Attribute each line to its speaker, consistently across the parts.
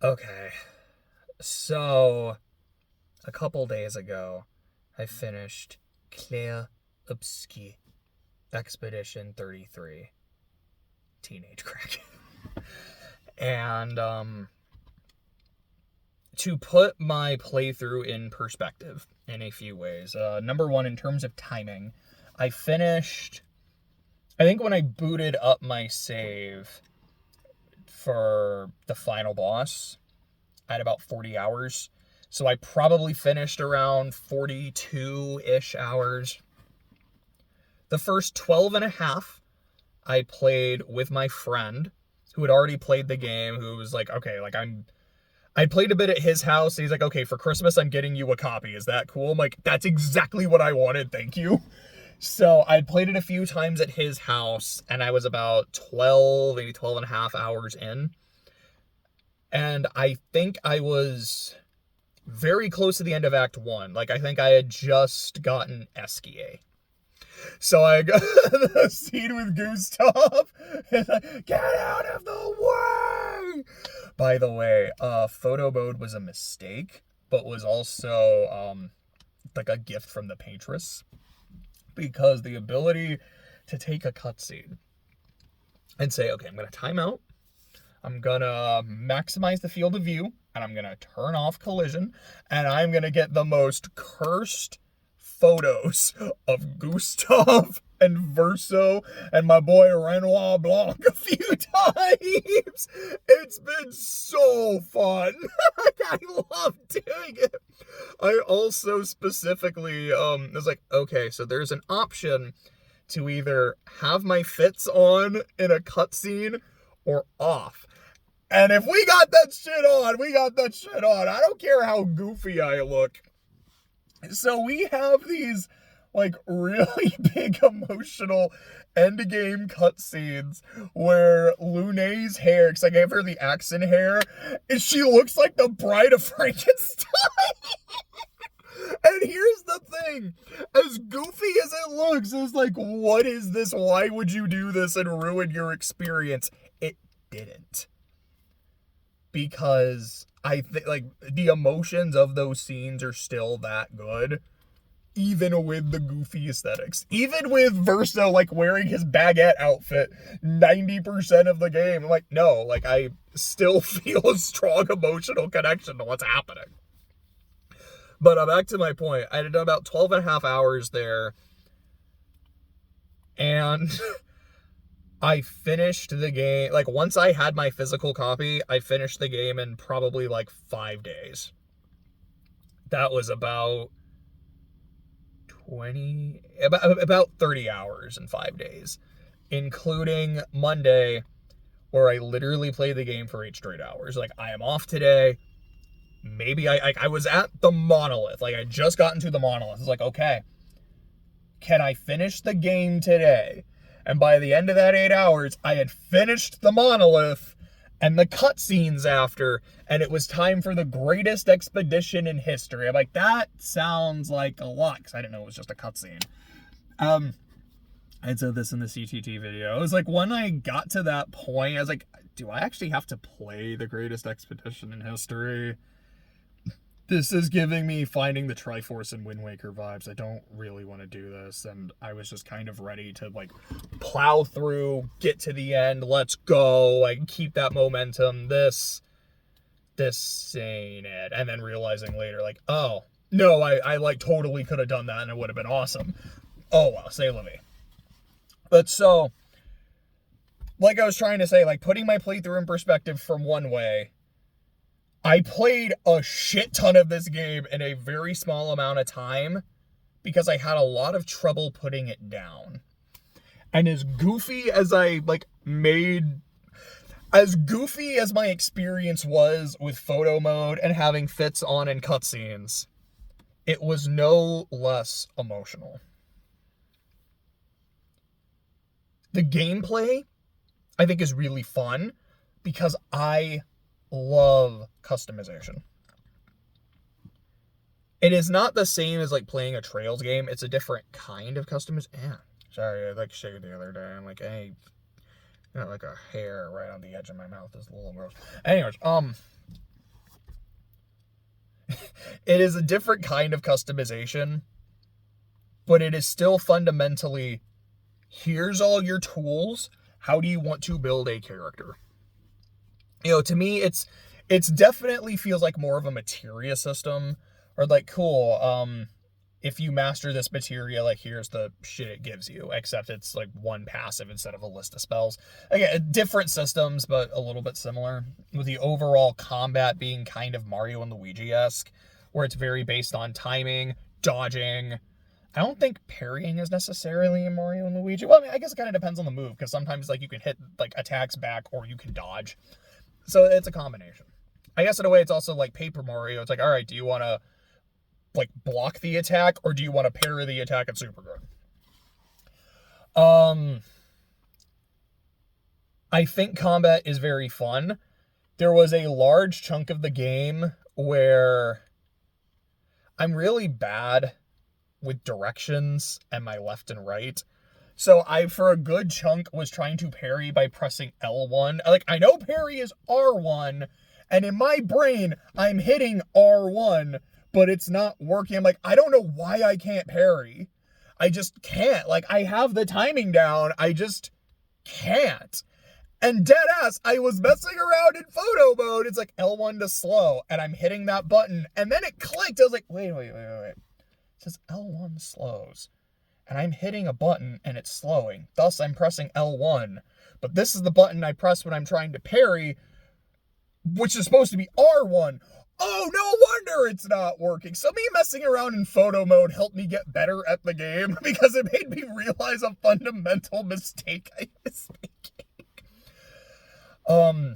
Speaker 1: Okay, so a couple days ago, I finished Clair Obscur Expedition 33 Teenage Crack. And to put my playthrough in perspective in a few ways, number one, in terms of timing, I finished, I think when I booted up my save for the final boss, I had about 40 hours. So I probably finished around 42-ish hours. The first 12 and a half, I played with my friend who had already played the game, who was like, okay, like I played a bit at his house. He's like, okay, for Christmas, I'm getting you a copy. Is that cool? I'm like, that's exactly what I wanted. Thank you. So I played it a few times at his house, and I was about 12, maybe 12 and a half hours in. And I think I was very close to the end of Act 1. Like, I think I had just gotten Esquier. So I got the scene with Gustav. And like, get out of the way! By the way, photo mode was a mistake, but was also like a gift from the Paintress. Because the ability to take a cutscene and say, okay, I'm going to time out. I'm going to maximize the field of view, and I'm going to turn off collision, and I'm going to get the most cursed photos of Gustav and Verso and my boy Renoir Blanc a few times. It's been so fun. I love doing it. I also specifically was like, okay, so there's an option to either have my fits on in a cutscene or off. And if we got that shit on, we got that shit on. I don't care how goofy I look. So we have these like really big emotional endgame cutscenes where Lune's hair, because I gave her the accent hair, and she looks like the Bride of Frankenstein. And here's the thing, as goofy as it looks, it's like, what is this? Why would you do this and ruin your experience? It didn't. Because I think, like, the emotions of those scenes are still that good, even with the goofy aesthetics. Even with Verso, like, wearing his baguette outfit 90% of the game. I'm like, no, like, I still feel a strong emotional connection to what's happening. But back to my point. I did about 12 and a half hours there, and I finished the game, like, once I had my physical copy, I finished the game in probably, like, 5 days. That was about 30 hours in 5 days, including Monday, where I literally played the game for 8 straight hours. Like, I am off today. Maybe I was at the monolith. Like, I just got into the monolith. It's like, okay, can I finish the game today? And by the end of that 8 hours, I had finished the monolith and the cutscenes after, and it was time for the greatest expedition in history. I'm like, that sounds like a lot, because I didn't know it was just a cutscene. I said this in the CTT video. It was like, when I got to that point, I was like, do I actually have to play the greatest expedition in history? This is giving me Finding the Triforce and Wind Waker vibes. I don't really want to do this, and I was just kind of ready to, like, plow through, get to the end, let's go, like, keep that momentum. This ain't it. And then realizing later, like, oh, no, I like, totally could have done that, and it would have been awesome. Oh, well, say la vie. But so, like I was trying to say, like, putting my playthrough in perspective from one way, I played a shit ton of this game in a very small amount of time because I had a lot of trouble putting it down. And as goofy as as goofy as my experience was with photo mode and having fits on and cutscenes, it was no less emotional. The gameplay, I think, is really fun because I love customization. It is not the same as, like, playing a Trails game. It's a different kind of customization. Yeah, sorry, I, like, shaved the other day. I'm like, hey, got, like, a hair right on the edge of my mouth. It's a little gross. Anyways, It is a different kind of customization, but it is still fundamentally, here's all your tools. How do you want to build a character? You know, to me, it's definitely feels like more of a materia system, or like, cool, if you master this materia, like, here's the shit it gives you, except it's like one passive instead of a list of spells. Again, different systems, but a little bit similar, with the overall combat being kind of Mario and Luigi-esque, where it's very based on timing, dodging. I don't think parrying is necessarily in Mario and Luigi. Well, I mean, I guess it kind of depends on the move, because sometimes, like, you can hit, like, attacks back, or you can dodge. So it's a combination. I guess in a way it's also like Paper Mario. It's like, all right, do you want to like block the attack, or do you want to parry the attack and super good? I think combat is very fun. There was a large chunk of the game where I'm really bad with directions and my left and right. So I, for a good chunk, was trying to parry by pressing L1. Like, I know parry is R1, and in my brain, I'm hitting R1, but it's not working. I'm like, I don't know why I can't parry. I just can't. Like, I have the timing down. I just can't. And dead ass, I was messing around in photo mode. It's like L1 to slow, and I'm hitting that button, and then it clicked. I was like, wait. It says L1 slows. And I'm hitting a button and it's slowing. Thus, I'm pressing L1. But this is the button I press when I'm trying to parry, which is supposed to be R1. Oh, no wonder it's not working. So me messing around in photo mode helped me get better at the game, because it made me realize a fundamental mistake I was making.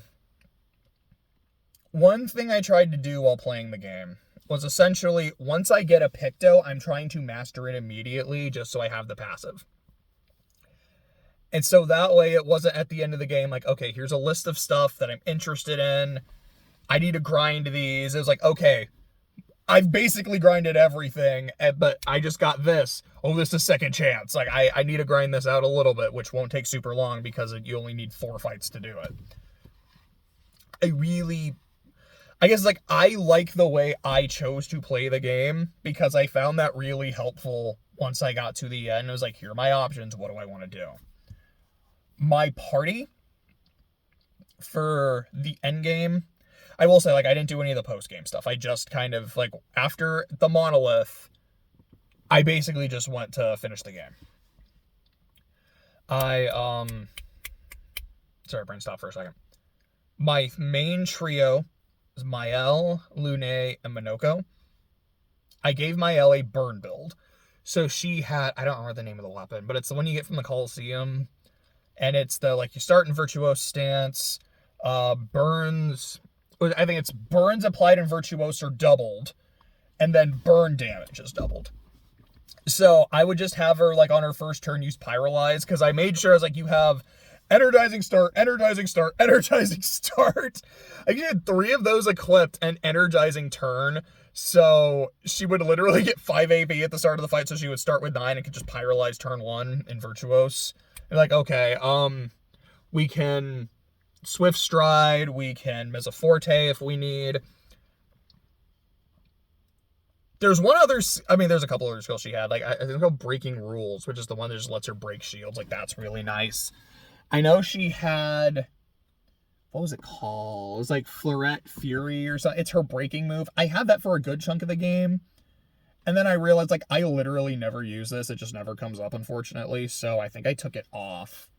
Speaker 1: One thing I tried to do while playing the game was essentially, once I get a Picto, I'm trying to master it immediately just so I have the passive. And so that way it wasn't at the end of the game like, okay, here's a list of stuff that I'm interested in. I need to grind these. It was like, okay, I've basically grinded everything, but I just got this. Oh, this is second chance. Like, I need to grind this out a little bit, which won't take super long because you only need 4 fights to do it. I guess, like, I like the way I chose to play the game, because I found that really helpful once I got to the end. It was like, here are my options. What do I want to do? My party for the end game, I will say, like, I didn't do any of the post-game stuff. I just kind of, like, after the monolith, I basically just went to finish the game. Sorry, brain stop for a second. My main trio is Mael, Lune, and Minoko. I gave Mael a burn build. So she had, I don't remember the name of the weapon, but it's the one you get from the Coliseum. And it's the, like, you start in Virtuose stance, burns, I think it's burns applied in Virtuose are doubled, and then burn damage is doubled. So I would just have her, like, on her first turn use Pyrolyze, because I made sure, I was like, you have energizing start, energizing start, energizing start. I had 3 of those equipped and energizing turn. So she would literally get 5 AP at the start of the fight. So she would start with 9 and could just Pyrolyze turn 1 in Virtuose. And like, okay, we can Swift Stride, we can Mezzoforte if we need. There's one other, I mean, there's a couple other skills she had. Like, I think called Breaking Rules, which is the one that just lets her break shields. Like, that's really nice. I know she had, what was it called? It was like Fleurette Fury or something. It's her breaking move. I had that for a good chunk of the game. And then I realized, like, I literally never use this. It just never comes up, unfortunately. So I think I took it off.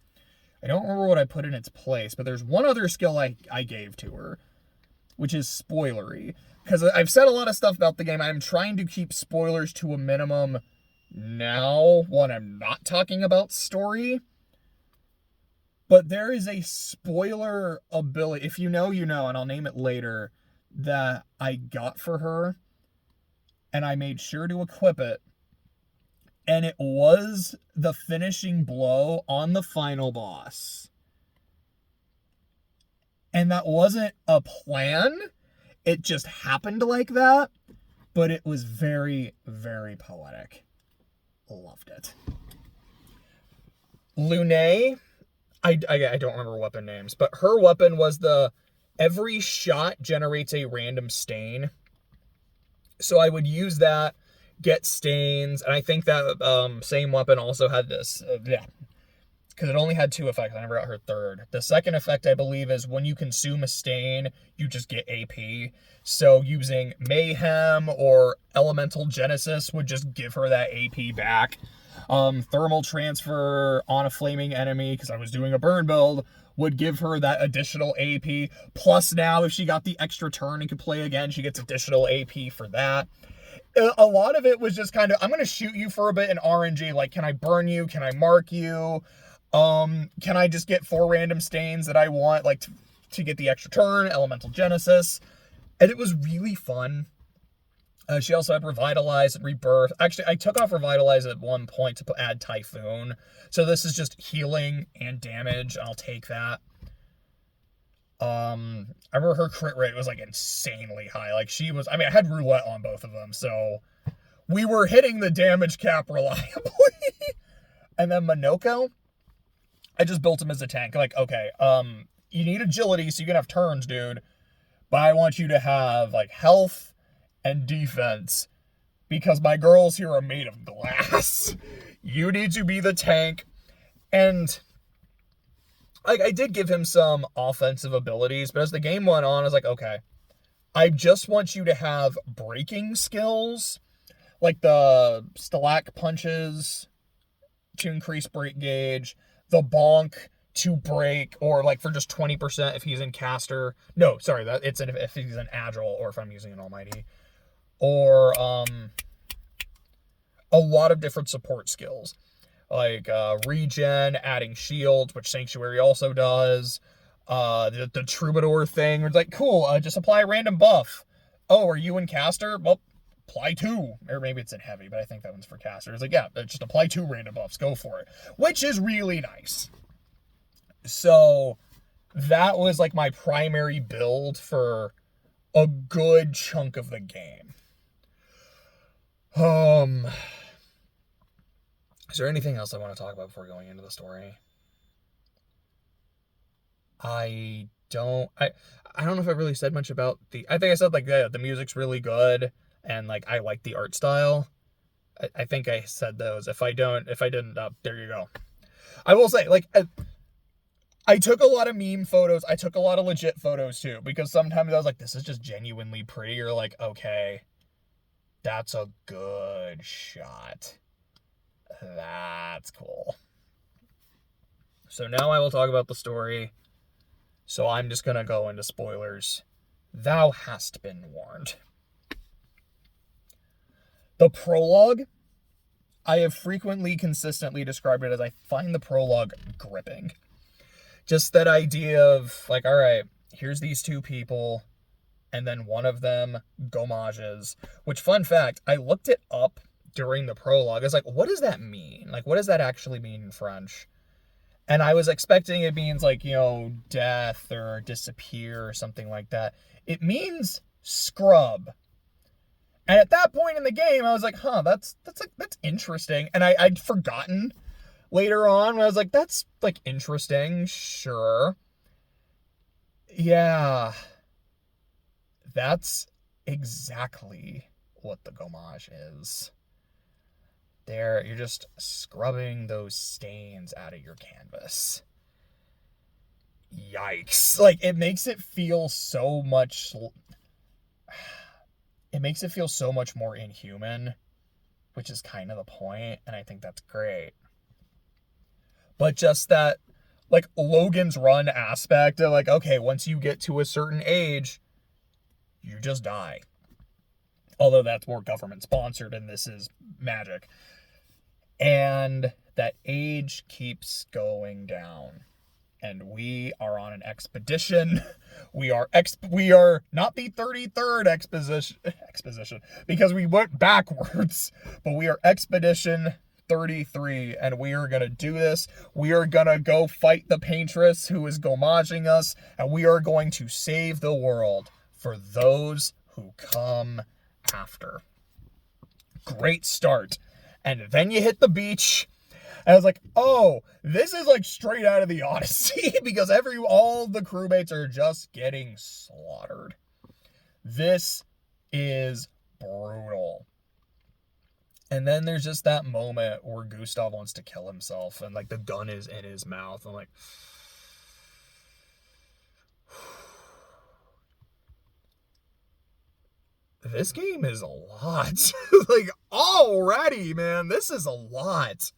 Speaker 1: I don't remember what I put in its place, but there's one other skill I gave to her, which is spoilery. Because I've said a lot of stuff about the game. I'm trying to keep spoilers to a minimum now when I'm not talking about story. But there is a spoiler ability, if you know, you know, and I'll name it later, that I got for her. And I made sure to equip it. And it was the finishing blow on the final boss. And that wasn't a plan. It just happened like that. But it was very, very poetic. Loved it. Lune, I don't remember weapon names, but her weapon was every shot generates a random stain. So I would use that, get stains, and I think that same weapon also had this, because it only had 2 effects. I never got her third. The second effect, I believe, is when you consume a stain, you just get AP. So using Mayhem or Elemental Genesis would just give her that AP back. Thermal Transfer on a flaming enemy, because I was doing a burn build, would give her that additional AP. Plus now, if she got the extra turn and could play again, she gets additional AP for that. A lot of it was just kind of, I'm going to shoot you for a bit in RNG. Like, can I burn you? Can I mark you? Can I just get 4 random stains that I want, like, to get the extra turn? Elemental Genesis. And it was really fun. She also had Revitalize and Rebirth. Actually, I took off Revitalize at one point to add Typhoon. So this is just healing and damage. I'll take that. I remember her crit rate was, like, insanely high. Like, she was... I mean, I had Roulette on both of them, so... we were hitting the damage cap reliably. And then Minoko, I just built him as a tank. Like, okay, you need agility so you can have turns, dude. But I want you to have, like, health and defense, because my girls here are made of glass. You need to be the tank. And like, I did give him some offensive abilities, but as the game went on, I was like, okay, I just want you to have breaking skills, like the Stalak punches to increase break gauge, the bonk to break, or like for just 20% if he's in caster. No, sorry, that it's if he's in agile, or if I'm using an almighty. Or a lot of different support skills, like regen, adding shield, which Sanctuary also does. The Troubadour thing, where it's like, cool, just apply a random buff. Oh, are you in caster? Well, apply 2. Or maybe it's in heavy, but I think that one's for caster. It's like, yeah, just apply 2 random buffs, go for it. Which is really nice. So that was like my primary build for a good chunk of the game. Is there anything else I want to talk about before going into the story? I don't know if I really said much about I think I said, like, the music's really good, and, like, I like the art style. I think I said those. If I didn't, there you go. I will say, like, I took a lot of meme photos. I took a lot of legit photos, too, because sometimes I was like, this is just genuinely pretty. You're like, okay, that's a good shot. That's cool. So now I will talk about the story. So I'm just going to go into spoilers. Thou hast been warned. The prologue, I have frequently, consistently described it as, I find the prologue gripping. Just that idea of, like, all right, here's these 2 people, and then one of them gomages. Which, fun fact, I looked it up during the prologue. I was like, what does that mean? Like, what does that actually mean in French? And I was expecting it means, like, you know, death or disappear or something like that. It means scrub. And at that point in the game, I was like, huh, that's interesting. And I'd forgotten later on. I was like, that's, like, interesting. Sure. Yeah. That's exactly what the gommage is. You're just scrubbing those stains out of your canvas. Yikes. Like, it makes it feel so much more inhuman, which is kind of the point, and I think that's great. But just that, like, Logan's Run aspect of, like, okay, once you get to a certain age, you just die. Although that's more government sponsored and this is magic. And that age keeps going down. And we are on an expedition. We are not the 33rd exposition, because we went backwards, but we are Expedition 33, and we are going to do this. We are going to go fight the paintress who is gommaging us, and we are going to save the world for those who come after. Great start. And then you hit the beach, and I was like, oh, this is like straight out of the Odyssey, because all the crewmates are just getting slaughtered. This is brutal. And then there's just that moment where Gustav wants to kill himself and like the gun is in his mouth. I'm like, this game is a lot. Like, already, man, this is a lot.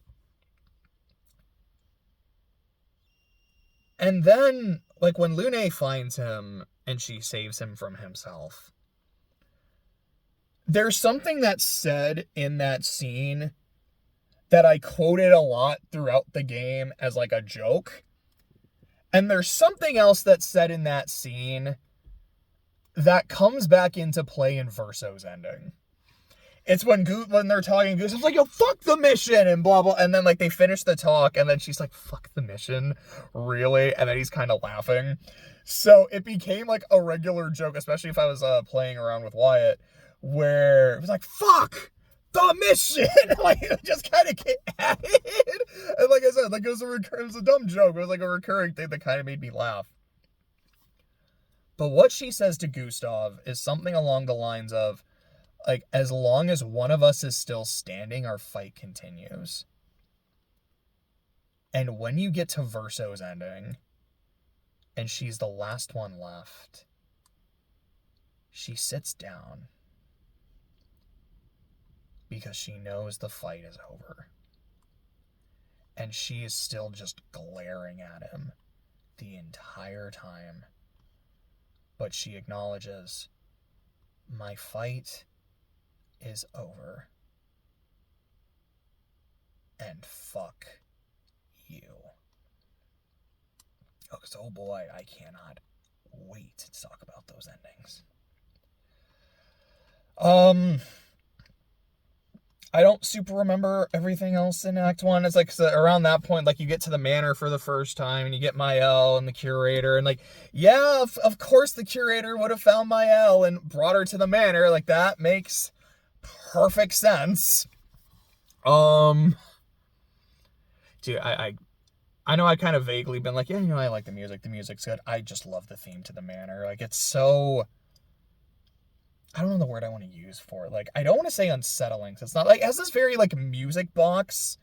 Speaker 1: And then, like, when Lune finds him and she saves him from himself, there's something that's said in that scene that I quoted a lot throughout the game as, like, a joke. And there's something else that's said in that scene that comes back into play in Verso's ending. It's when they're talking, Gustav's like, yo, fuck the mission, and blah, blah. And then, like, they finish the talk, and then she's like, fuck the mission? Really? And then he's kind of laughing. So it became, like, a regular joke, especially if I was playing around with Wyatt, where it was like, fuck the mission! Like, it just kind of get at it. And like I said, like, it was a dumb joke. It was, like, a recurring thing that kind of made me laugh. But what she says to Gustav is something along the lines of, like, as long as one of us is still standing, our fight continues. And when you get to Verso's ending, and she's the last one left, she sits down because she knows the fight is over. And she is still just glaring at him the entire time. But she acknowledges, my fight is over. And fuck you. Oh boy, I cannot wait to talk about those endings. I don't super remember everything else in Act 1. It's like, so around that point, like, you get to the manor for the first time, and you get Mael and the curator, and like, yeah, of course the curator would have found Mael and brought her to the manor. Like, that makes perfect sense. Dude, I know I kind of vaguely been like, yeah, you know, I like the music. The music's good. I just love the theme to the manor. Like, it's so, I don't know the word I want to use for it. Like, I don't want to say unsettling. It's not like, it has this very, like, music box,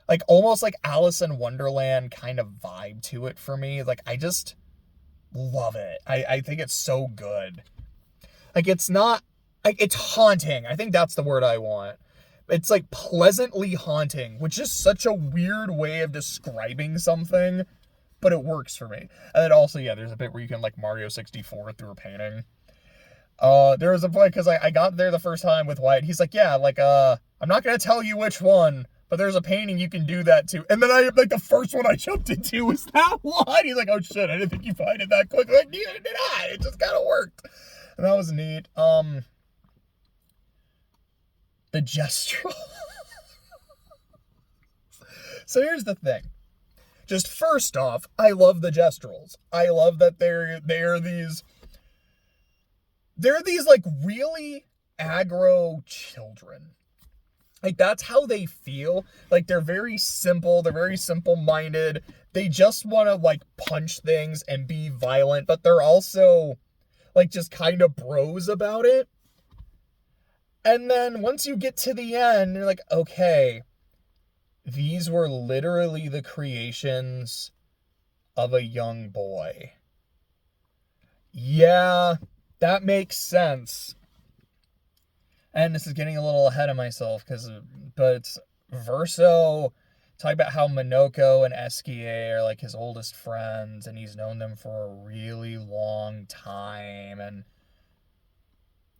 Speaker 1: like, almost like Alice in Wonderland kind of vibe to it for me. Like, I just love it. I think it's so good. Like, it's not, like, it's haunting. I think that's the word I want. It's, like, pleasantly haunting, which is such a weird way of describing something, but it works for me. And then also, yeah, there's a bit where you can, like, Mario 64 through a painting. There was a point, because I got there the first time with Wyatt, he's like, yeah, like, I'm not gonna tell you which one, but there's a painting you can do that too. And then the first one I jumped into was that one. He's like, oh shit, I didn't think you'd find it that quick. Like, neither did I. It just kind of worked. And that was neat. The gestural. So here's the thing. Just first off, I love the gesturals. I love that they're these like really aggro children. Like, that's how they feel. Like, they're very simple. They're very simple-minded. They just want to, like, punch things and be violent, but they're also, like, just kind of bros about it. And then once you get to the end, you're like, okay, these were literally the creations of a young boy. Yeah, that makes sense. And this is getting a little ahead of myself, but Verso talk about how Minoko and Eskie are like his oldest friends, and he's known them for a really long time, and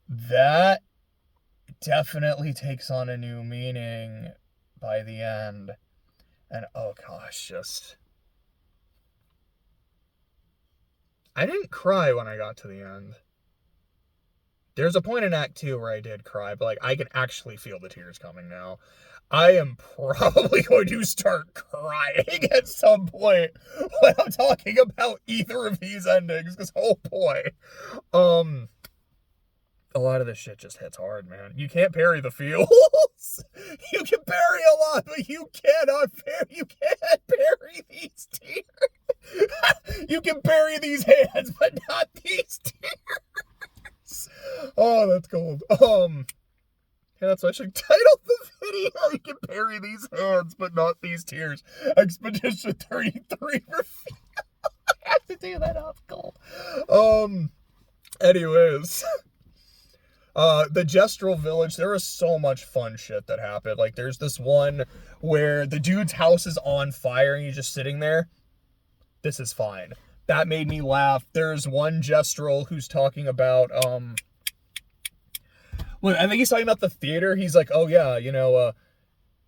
Speaker 1: that definitely takes on a new meaning by the end. And oh gosh, I didn't cry when I got to the end. There's a point in Act 2 where I did cry, but like, I can actually feel the tears coming now. I am probably going to start crying at some point when I'm talking about either of these endings, because oh boy. A lot of this shit just hits hard, man. You can't parry the feels. You can parry a lot, but you can't parry these tears. You can parry these hands, but not these tears. Oh, that's gold. Yeah, that's what I should title the video. You can parry these hands, but not these tears. Expedition 33 review. I have to do that off gold. Anyways. The Gestural Village, there was so much fun shit that happened. Like, there's this one where the dude's house is on fire and he's just sitting there. This is fine. That made me laugh. There's one Gestural who's talking about, well, I think he's talking about the theater. He's like, oh yeah, you know,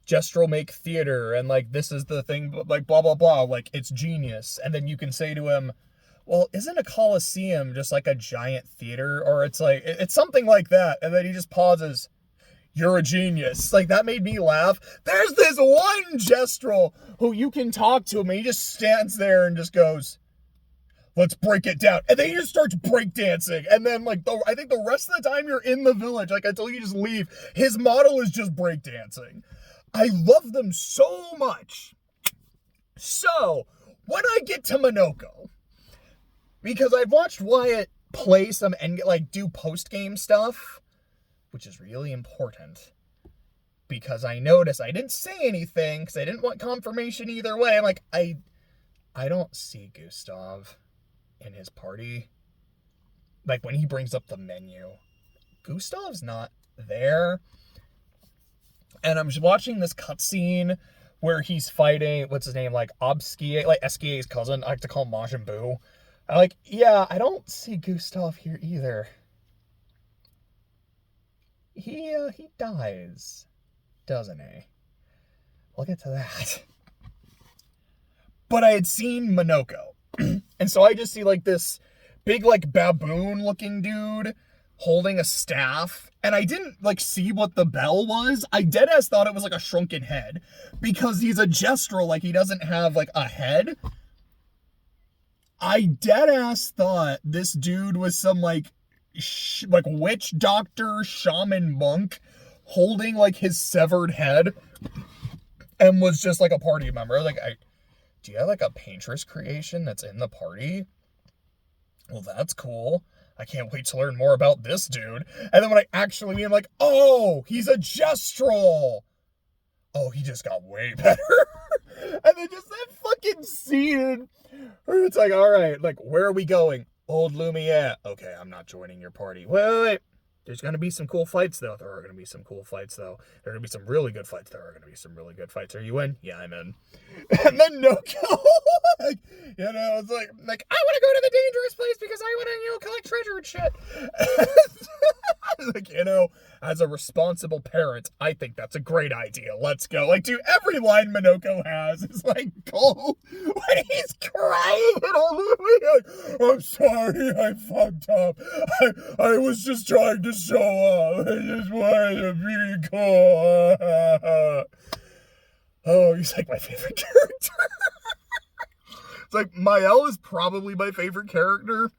Speaker 1: Gestural make theater, and like, this is the thing, like, blah, blah, blah, like, it's genius. And then you can say to him, well, isn't a Coliseum just like a giant theater? Or it's like, it's something like that. And then he just pauses. You're a genius. Like, that made me laugh. There's this one Gestural who you can talk to him and he just stands there and just goes, let's break it down. And then he just starts breakdancing. And then, like, I think the rest of the time you're in the village, like, until you just leave, his model is just breakdancing. I love them so much. So, when I get to Minoko, because I've watched Wyatt play some and like do post-game stuff, which is really important. Because I noticed I didn't say anything because I didn't want confirmation either way. I'm like, I don't see Gustav in his party. Like, when he brings up the menu, Gustav's not there. And I'm just watching this cutscene where he's fighting, what's his name, like Obscur, like SKA's cousin. I like to call him Majin Buu. I'm like, yeah, I don't see Gustav here either. He dies, doesn't he? We'll get to that. But I had seen Minoko. And so I just see like this big like baboon looking dude holding a staff. And I didn't like see what the bell was. I deadass thought it was like a shrunken head. Because he's a Gestural, like he doesn't have like a head. I deadass thought this dude was some like witch doctor, shaman monk holding like his severed head and was just like a party member. Like, do you have like a painter's creation that's in the party? Well, that's cool. I can't wait to learn more about this dude. And then when I actually meet him, like, oh, he's a Gestural. Oh, he just got way better. And then just that fucking scene where it's like, all right, like, where are we going? Old Lumiere. Okay, I'm not joining your party. Wait. There's going to be some cool fights, though. There are going to be some cool fights, though. There are going to be some really good fights. There are going to be some really good fights. Are you in? Yeah, I'm in. And then Noko, like, you know, it's like, I want to go to the dangerous place because I want to, you know, collect treasure and shit. Like, you know, as a responsible parent, I think that's a great idea. Let's go. Like, dude, every line Minoko has is, like, gold. When he's crying and all the way, like, I'm sorry, I fucked up. I was just trying to show up. I just wanted to be cool. Oh, he's like my favorite character. It's like, Mael is probably my favorite character.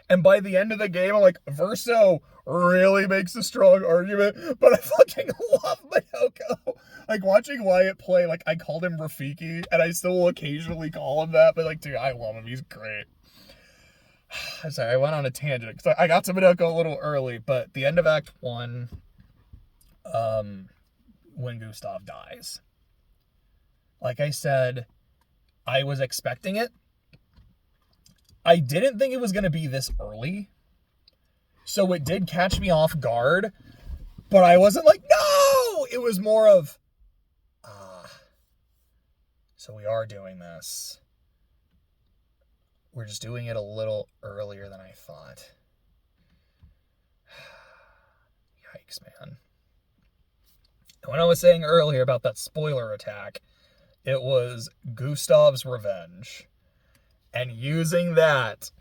Speaker 1: And by the end of the game, I'm like, Verso really makes a strong argument, but I fucking love Minoko. Like, watching Wyatt play, like, I called him Rafiki, and I still will occasionally call him that, but, like, dude, I love him. He's great. Sorry, I went on a tangent, because I got to Minoko a little early, but the end of Act 1, when Gustav dies. Like I said, I was expecting it. I didn't think it was going to be this early. So it did catch me off guard. But I wasn't like, no! It was more of, so we are doing this. We're just doing it a little earlier than I thought. Yikes, man. When I was saying earlier about that spoiler attack, it was Gustav's revenge. And using that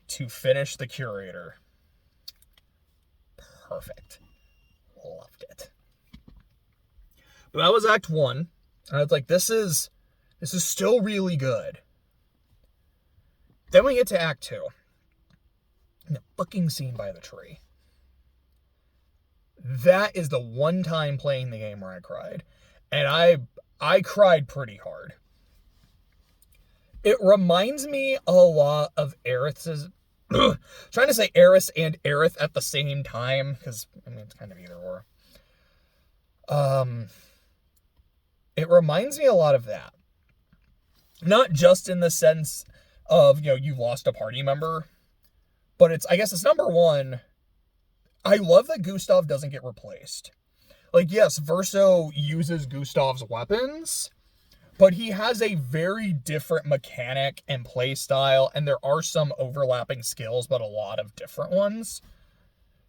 Speaker 1: to finish the curator. Perfect. Loved it. But that was Act 1. And I was like, this is still really good. Then we get to Act 2. And the fucking scene by the tree. That is the one time playing the game where I cried. And I cried pretty hard. It reminds me a lot of Aerith's trying to say Eris and Aerith at the same time, because, I mean, it's kind of either or. It reminds me a lot of that. Not just in the sense of, you know, you lost a party member, but I guess it's number one, I love that Gustav doesn't get replaced. Like, yes, Verso uses Gustav's weapons, but he has a very different mechanic and play style, and there are some overlapping skills, but a lot of different ones.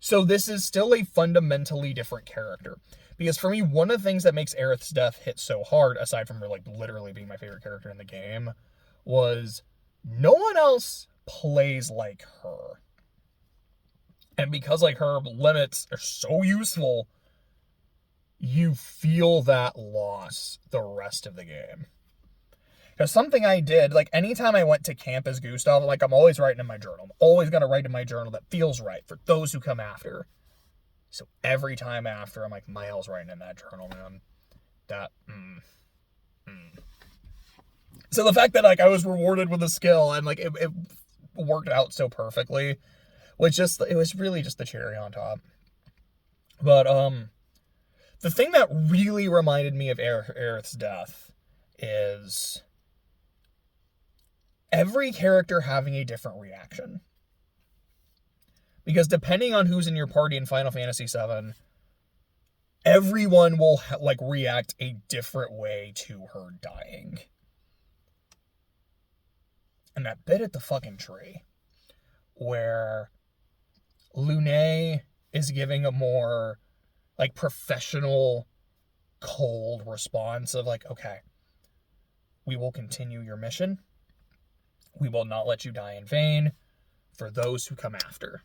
Speaker 1: So this is still a fundamentally different character. Because for me, one of the things that makes Aerith's death hit so hard, aside from her, like, literally being my favorite character in the game, was no one else plays like her. And because, like, her limits are so useful, you feel that loss the rest of the game. Because something I did, like, anytime I went to camp as Gustav, like, I'm always writing in my journal. I'm always going to write in my journal that feels right for those who come after. So every time after, I'm like, Miles writing in that journal, man. That, So the fact that, like, I was rewarded with a skill and, like, it worked out so perfectly, it was really just the cherry on top. But, the thing that really reminded me of Aerith's death is every character having a different reaction. Because depending on who's in your party in Final Fantasy VII, everyone will, like, react a different way to her dying. And that bit at the fucking tree, where Lune is giving a more, like, professional, cold response of, like, okay, we will continue your mission. We will not let you die in vain for those who come after.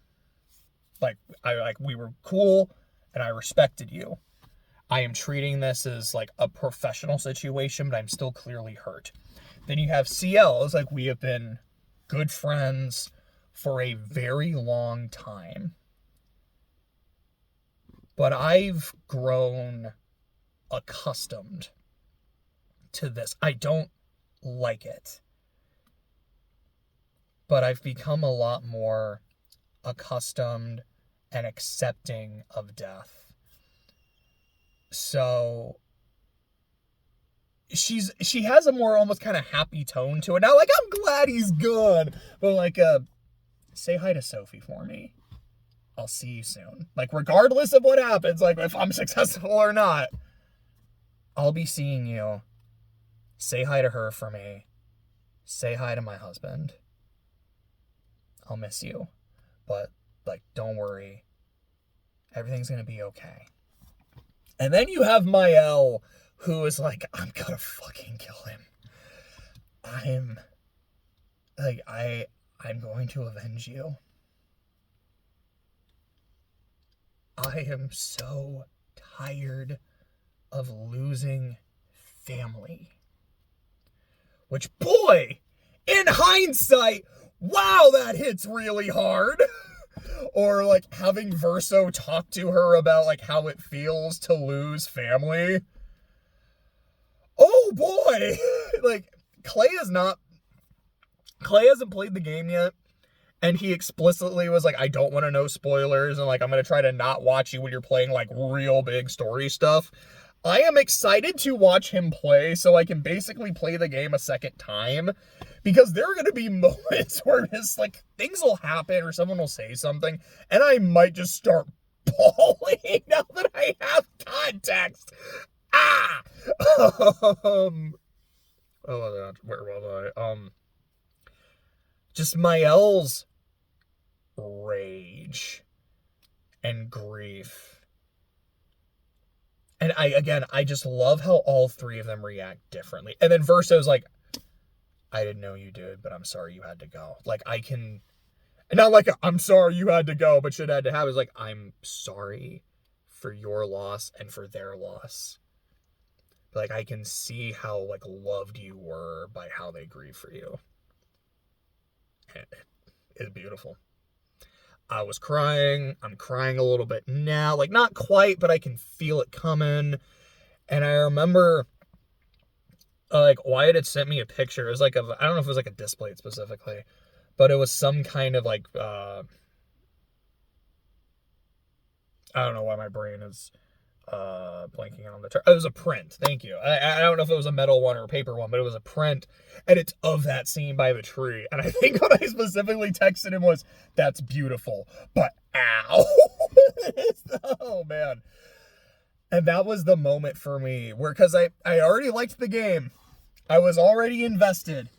Speaker 1: We were cool, and I respected you. I am treating this as, like, a professional situation, but I'm still clearly hurt. Then you have CL. It's like, we have been good friends for a very long time. But I've grown accustomed to this. I don't like it. But I've become a lot more accustomed and accepting of death. So she has a more almost kind of happy tone to it. Now, like, I'm glad he's gone, but, like, say hi to Sophie for me. I'll see you soon. Like, regardless of what happens, like, if I'm successful or not, I'll be seeing you. Say hi to her for me. Say hi to my husband. I'll miss you. But, like, don't worry. Everything's gonna be okay. And then you have Mael, who is like, I'm gonna fucking kill him. I'm going to avenge you. I am so tired of losing family. Which, boy, in hindsight, wow, that hits really hard. Or, like, having Verso talk to her about, like, how it feels to lose family. Oh, boy. Like, Clay hasn't played the game yet. And he explicitly was like, I don't want to know spoilers. And, like, I'm going to try to not watch you when you're playing, like, real big story stuff. I am excited to watch him play so I can basically play the game a second time. Because there are going to be moments where it's like, things will happen or someone will say something, and I might just start bawling now that I have context. Where was I? Just Mael's rage and grief. And I just love how all three of them react differently. And then Verso's like, I didn't know you did, but I'm sorry you had to go. Like, I can... And not like, I'm sorry you had to go, but shit had to happen. It's like, I'm sorry for your loss and for their loss. Like, I can see how, like, loved you were by how they grieve for you. It's beautiful. I was crying. I'm crying a little bit now. Like, not quite, but I can feel it coming. And I remember... like, Wyatt had sent me a picture. It was like I don't know if it was like a display specifically, but it was some kind of like, I don't know why my brain is blanking on the term. It was a print. Thank you. I don't know if it was a metal one or a paper one, but it was a print, and it's of that scene by the tree. And I think what I specifically texted him was, "That's beautiful, but ow." Oh man. And that was the moment for me where, because I already liked the game, I was already invested.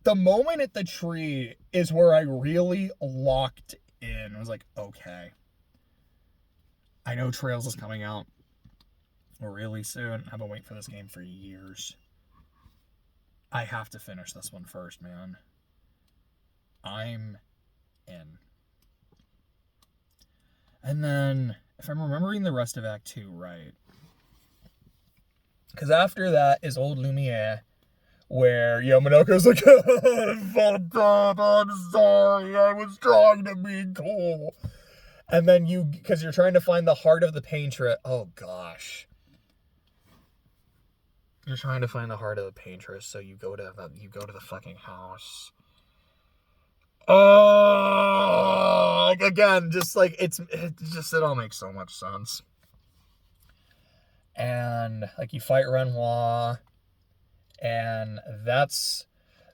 Speaker 1: The moment at the tree is where I really locked in. I was like, okay, I know Trails is coming out really soon. I've been waiting for this game for years. I have to finish this one first, man. I'm in. And then, if I'm remembering the rest of Act 2 right, because after that is Old Lumiere, where Yamanoko's like, I'm sorry, I was trying to be cool. And then because you're trying to find the heart of the paintress. Oh gosh. You're trying to find the heart of the paintress, so you go to the fucking house. Oh, again, just like it all makes so much sense. And like you fight Renoir, and that's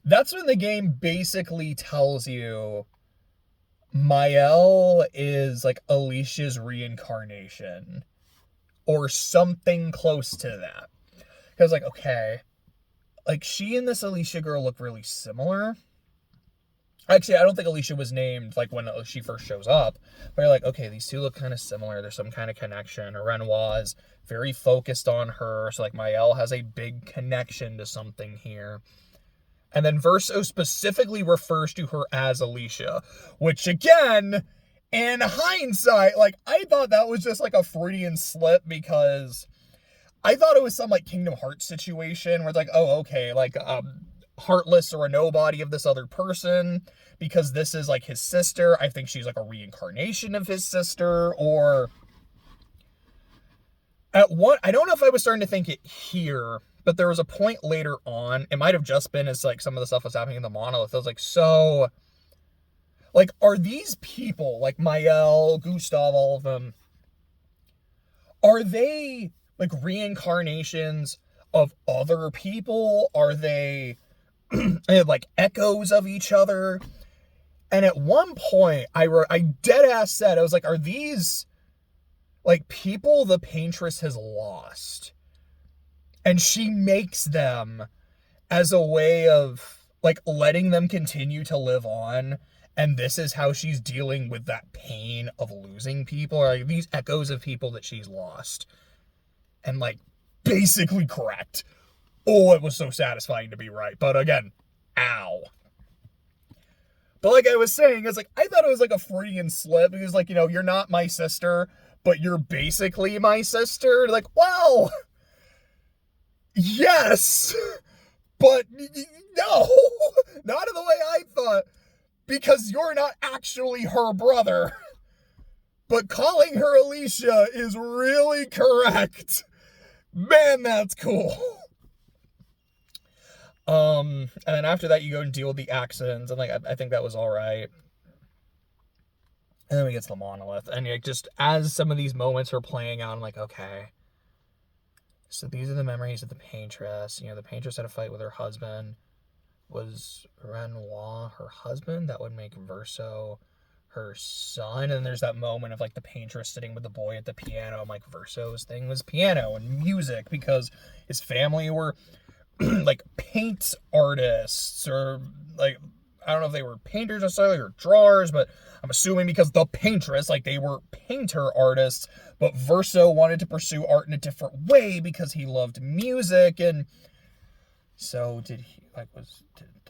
Speaker 1: when the game basically tells you Maëlle is like Alicia's reincarnation, or something close to that. Because like, okay, like she and this Alicia girl look really similar. Actually, I don't think Alicia was named like when she first shows up, but you're like, okay, these two look kind of similar. There's some kind of connection. Renoir is very focused on her, so like Maëlle has a big connection to something here. And then Verso specifically refers to her as Alicia, which again, in hindsight, like I thought that was just like a Freudian slip, because I thought it was some like Kingdom Hearts situation where it's like, oh, okay, like Heartless or a nobody of this other person, because this is like his sister. I think she's like a reincarnation of his sister, or I don't know if I was starting to think it here, but there was a point later on, it might have just been as like some of the stuff was happening in the monolith. I was like, so like, are these people like Maëlle, Gustav, all of them, are they like reincarnations of other people? Are they like echoes of each other? And at one point I dead ass said, I was like, are these like people the paintress has lost, and she makes them as a way of like letting them continue to live on, and this is how she's dealing with that pain of losing people, or like these echoes of people that she's lost? And like basically correct. Oh, it was so satisfying to be right. But again, ow. But like I was saying, it's like, I thought it was like a Freudian slip. It was like, you know, you're not my sister, but you're basically my sister. Like, well, yes, but no, not in the way I thought, because you're not actually her brother. But calling her Alicia is really correct. Man, that's cool. And then after that, you go and deal with the accidents, and like I think that was all right. And then we get to the monolith, and like just as some of these moments are playing out, I'm like, okay, so these are the memories of the paintress. You know, the paintress had a fight with her husband. Was Renoir her husband? That would make Verso her son. And there's that moment of like the paintress sitting with the boy at the piano. I'm like, Verso's thing was piano and music, because his family were like paint artists, or like, I don't know if they were painters necessarily or drawers, but I'm assuming because the paintress, like they were painter artists, but Verso wanted to pursue art in a different way because he loved music. And so did the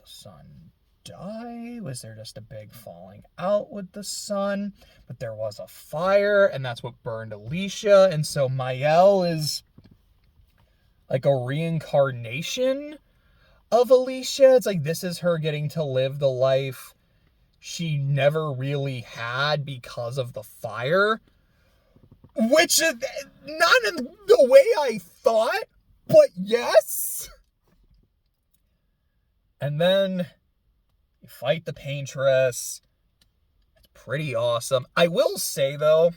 Speaker 1: son die? Was there just a big falling out with the son? But there was a fire, and that's what burned Alicia. And so Maëlle is like a reincarnation of Alicia. It's like, this is her getting to live the life she never really had because of the fire, which is not in the way I thought, but yes. And then, You fight the Paintress. It's pretty awesome. I will say, though...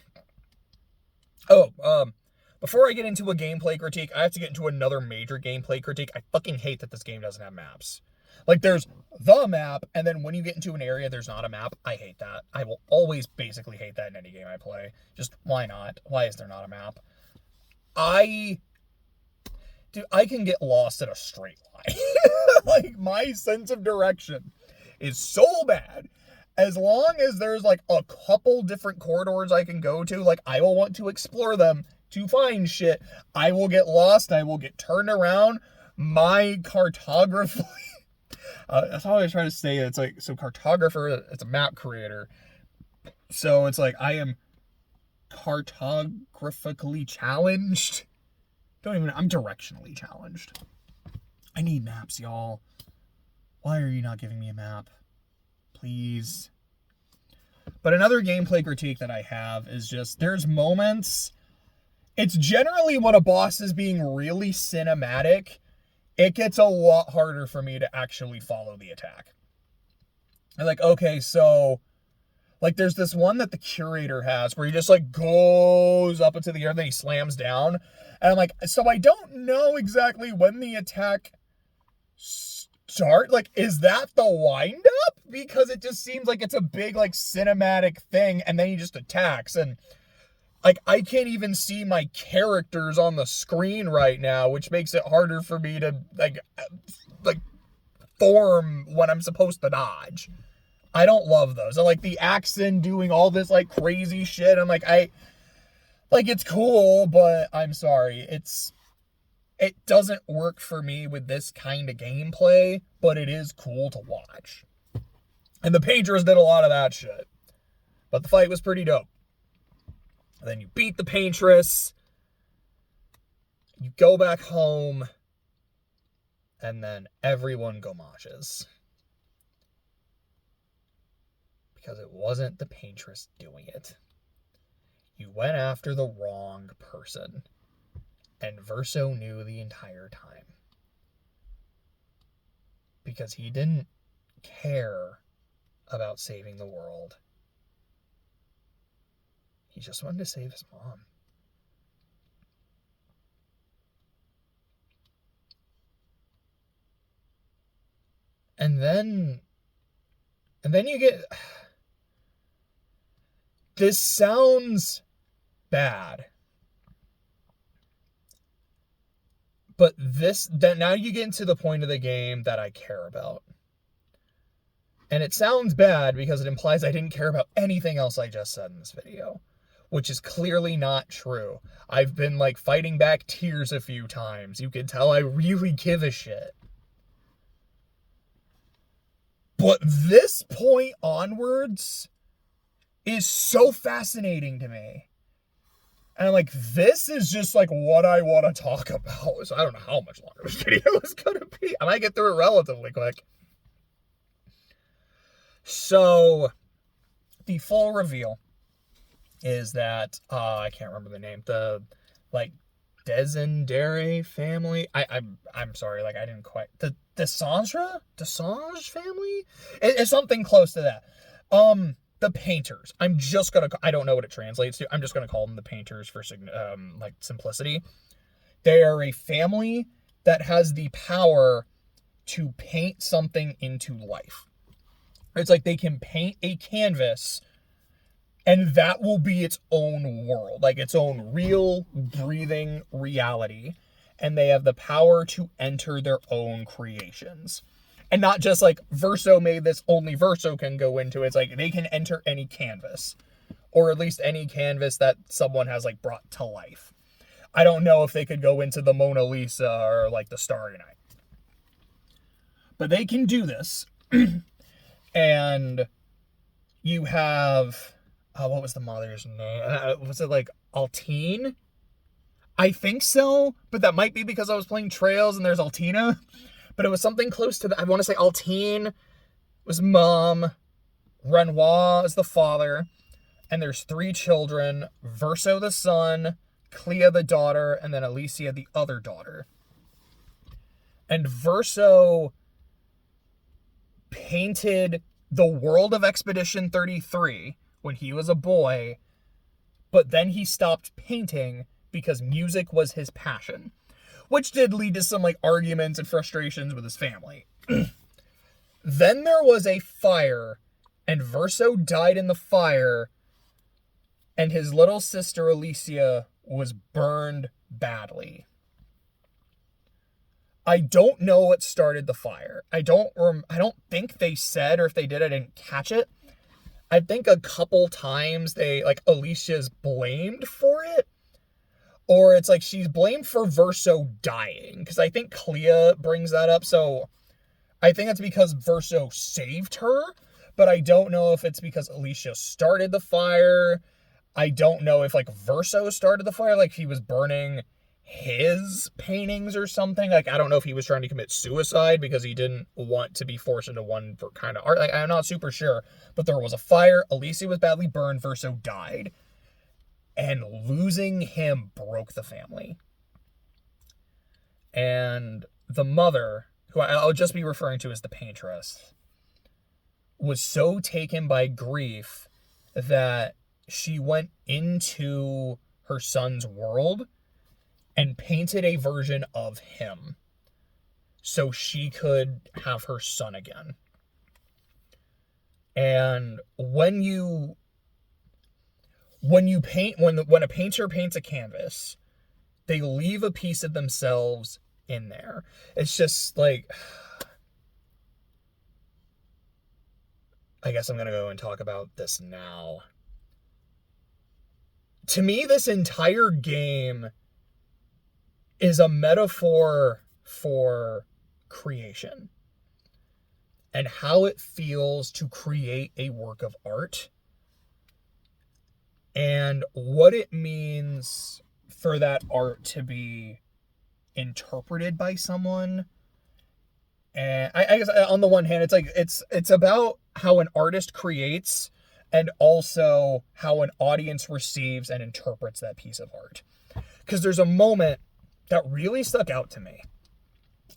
Speaker 1: before I get into a gameplay critique, I have to get into another major gameplay critique. I fucking hate that this game doesn't have maps. Like, there's the map, and then when you get into an area, there's not a map. I hate that. I will always basically hate that in any game I play. Just, why not? Why is there not a map? Dude, I can get lost in a straight line. Like, my sense of direction is so bad. As long as there's, like, a couple different corridors I can go to, like, I will want to explore them to find shit. I will get lost. I will get turned around. My cartography... that's how I try to say it. It's like, so cartographer, it's a map creator. So it's like, I am cartographically challenged. I'm directionally challenged. I need maps, y'all. Why are you not giving me a map? Please. But another gameplay critique that I have is just, there's moments, it's generally when a boss is being really cinematic, it gets a lot harder for me to actually follow the attack. And like, okay, so, like, there's this one that the curator has where he just, like, goes up into the air and then he slams down. And I'm like, so I don't know exactly when the attack start. Like, is that the wind up? Because it just seems like it's a big, like, cinematic thing and then he just attacks. And, like, I can't even see my characters on the screen right now, which makes it harder for me to, like form when I'm supposed to dodge. I don't love those. I like the accent doing all this, like, crazy shit. I'm like, it's cool, but I'm sorry. It doesn't work for me with this kind of gameplay, but it is cool to watch. And the Paintress did a lot of that shit. But the fight was pretty dope. And then you beat the Paintress. You go back home. And then everyone gomages. Because it wasn't the Paintress doing it. You went after the wrong person. And Verso knew the entire time. Because he didn't care about saving the world. He just wanted to save his mom. And then you get... This sounds bad. But now you get into the point of the game that I care about. And it sounds bad because it implies I didn't care about anything else I just said in this video. Which is clearly not true. I've been, like, fighting back tears a few times. You can tell I really give a shit. But this point onwards is so fascinating to me. And I'm like, this is just, like, what I want to talk about. So I don't know how much longer this video is going to be. I might get through it relatively quick. So, the full reveal is that, I can't remember the name, the, like, Descendere family? I'm sorry, like, I didn't quite, the Desange family? It's something close to that. The Painters. I don't know what it translates to. I'm just gonna call them the Painters for, like, simplicity. They are a family that has the power to paint something into life. It's like they can paint a canvas and that will be its own world, like its own real, breathing reality. And they have the power to enter their own creations. And not just like, Verso made this, only Verso can go into it. It's like, they can enter any canvas. Or at least any canvas that someone has, like, brought to life. I don't know if they could go into the Mona Lisa or, like, the Starry Night. But they can do this. And you have... what was the mother's name? Was it, like, Altine? I think so, but that might be because I was playing Trails and there's Altina. But it was something close to that. I want to say Altine was mom, Renoir is the father, and there's 3 children, Verso the son, Clea the daughter, and then Alicia the other daughter. And Verso painted the world of Expedition 33 when he was a boy, but then he stopped painting because music was his passion, which did lead to some like arguments and frustrations with his family. Then there was a fire, and Verso died in the fire, and his little sister Alicia was burned badly. I don't know what started the fire. I don't think they said, or if they did, I didn't catch it. I think a couple times they, like, Alicia's blamed for it. Or it's like she's blamed for Verso dying. Because I think Clea brings that up. So I think that's because Verso saved her. But I don't know if it's because Alicia started the fire. I don't know if, like, Verso started the fire. Like, he was burning his paintings or something. Like, I don't know if he was trying to commit suicide because he didn't want to be forced into one for kind of art. Like, I'm not super sure, but there was a fire. Alicia was badly burned. Verso died, and losing him broke the family. And the mother, who I'll just be referring to as the paintress, was so taken by grief that she went into her son's world and painted a version of him so she could have her son again. And when a painter paints a canvas, they leave a piece of themselves in there. It's just like, I guess I'm going to go and talk about this now. To me, this entire game is a metaphor for creation and how it feels to create a work of art and what it means for that art to be interpreted by someone. And I guess on the one hand, it's like it's about how an artist creates and also how an audience receives and interprets that piece of art. Because there's a moment that really stuck out to me.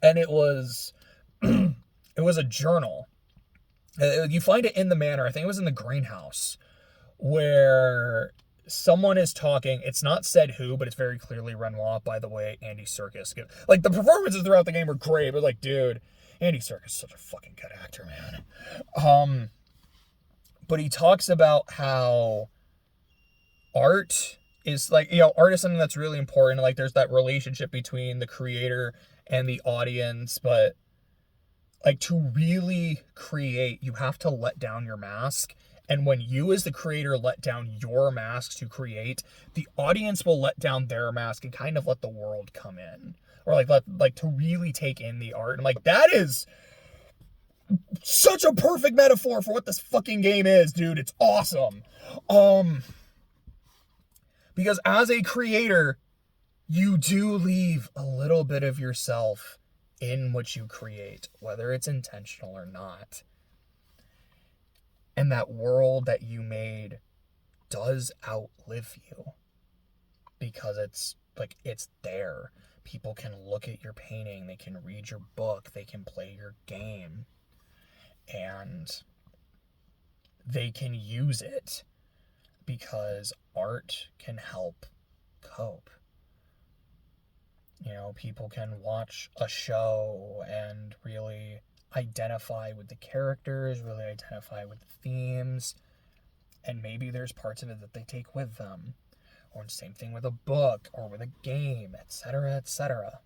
Speaker 1: And it was a journal. You find it in the manor. I think it was in the greenhouse, where someone is talking. It's not said who, but it's very clearly Renoir. By the way, Andy Serkis. Like, the performances throughout the game are great, but like, dude, Andy Serkis is such a fucking good actor, man. But he talks about how art is like, art is something that's really important. Like, there's that relationship between the creator and the audience, but like, to really create, you have to let down your mask. And when you as the creator let down your mask to create, the audience will let down their mask and kind of let the world come in, or like to really take in the art. And like, that is such a perfect metaphor for what this fucking game is, dude. It's awesome. Because as a creator, you do leave a little bit of yourself in what you create, whether it's intentional or not. And that world that you made does outlive you. Because it's there. People can look at your painting, they can read your book, they can play your game. And they can use it because art can help cope. People can watch a show and really identify with the characters, really identify with the themes, and maybe there's parts of it that they take with them. Or the same thing with a book or with a game, etc., etc.